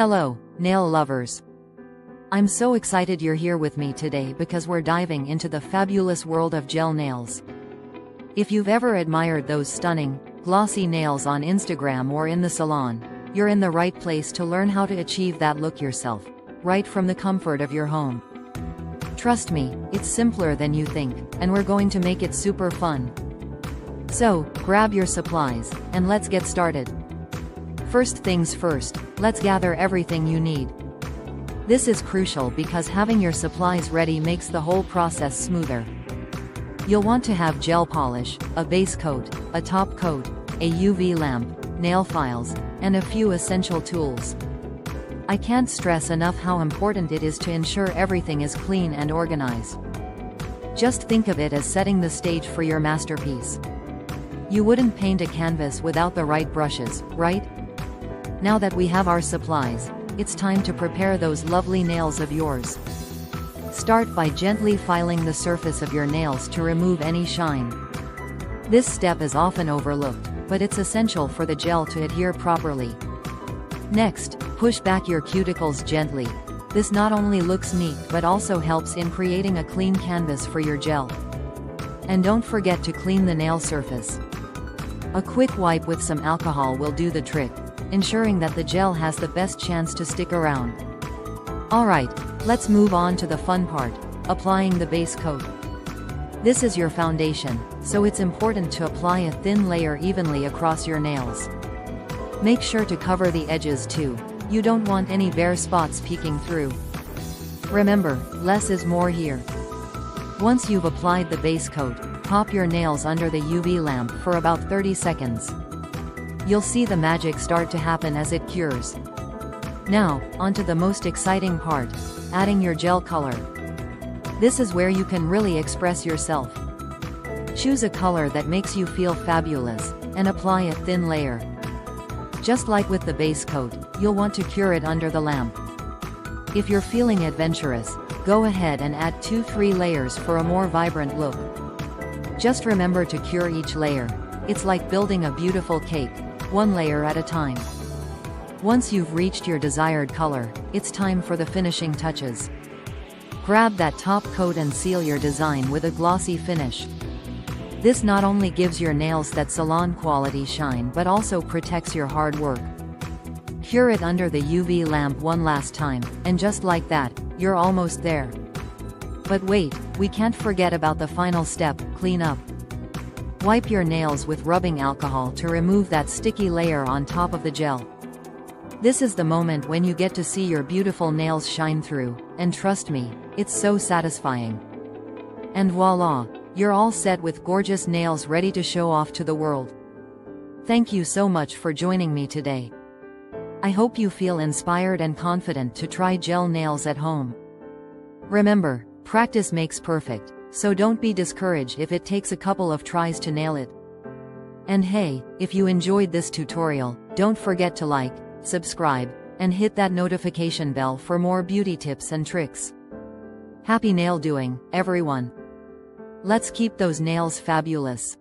Hello, nail lovers. I'm so excited you're here with me today because we're diving into the fabulous world of gel nails. If you've ever admired those stunning, glossy nails on Instagram or in the salon, you're in the right place to learn how to achieve that look yourself, right from the comfort of your home. Trust me, it's simpler than you think, and we're going to make it super fun. So, grab your supplies, and let's get started. First things first, let's gather everything you need. This is crucial because having your supplies ready makes the whole process smoother. You'll want to have gel polish, a base coat, a top coat, a UV lamp, nail files, and a few essential tools. I can't stress enough how important it is to ensure everything is clean and organized. Just think of it as setting the stage for your masterpiece. You wouldn't paint a canvas without the right brushes, right? Now that we have our supplies, it's time to prepare those lovely nails of yours. Start by gently filing the surface of your nails to remove any shine. This step is often overlooked, but it's essential for the gel to adhere properly. Next, push back your cuticles gently. This not only looks neat but also helps in creating a clean canvas for your gel. And don't forget to clean the nail surface. A quick wipe with some alcohol will do the trick, ensuring that the gel has the best chance to stick around. Alright, let's move on to the fun part, applying the base coat. This is your foundation, so it's important to apply a thin layer evenly across your nails. Make sure to cover the edges too, you don't want any bare spots peeking through. Remember, less is more here. Once you've applied the base coat, pop your nails under the UV lamp for about 30 seconds. You'll see the magic start to happen as it cures. Now, onto the most exciting part, adding your gel color. This is where you can really express yourself. Choose a color that makes you feel fabulous, and apply a thin layer. Just like with the base coat, you'll want to cure it under the lamp. If you're feeling adventurous, go ahead and add 2-3 layers for a more vibrant look. Just remember to cure each layer. It's like building a beautiful cake, one layer at a time. Once you've reached your desired color, it's time for the finishing touches. Grab that top coat and seal your design with a glossy finish. This not only gives your nails that salon quality shine but also protects your hard work. Cure it under the UV lamp one last time, and just like that, you're almost there. But wait, we can't forget about the final step, clean up. Wipe your nails with rubbing alcohol to remove that sticky layer on top of the gel. This is the moment when you get to see your beautiful nails shine through, and trust me, it's so satisfying. And voila, you're all set with gorgeous nails ready to show off to the world. Thank you so much for joining me today. I hope you feel inspired and confident to try gel nails at home. Remember, practice makes perfect. So don't be discouraged if it takes a couple of tries to nail it. And hey, if you enjoyed this tutorial, don't forget to like, subscribe, and hit that notification bell for more beauty tips and tricks. Happy nail doing, everyone! Let's keep those nails fabulous.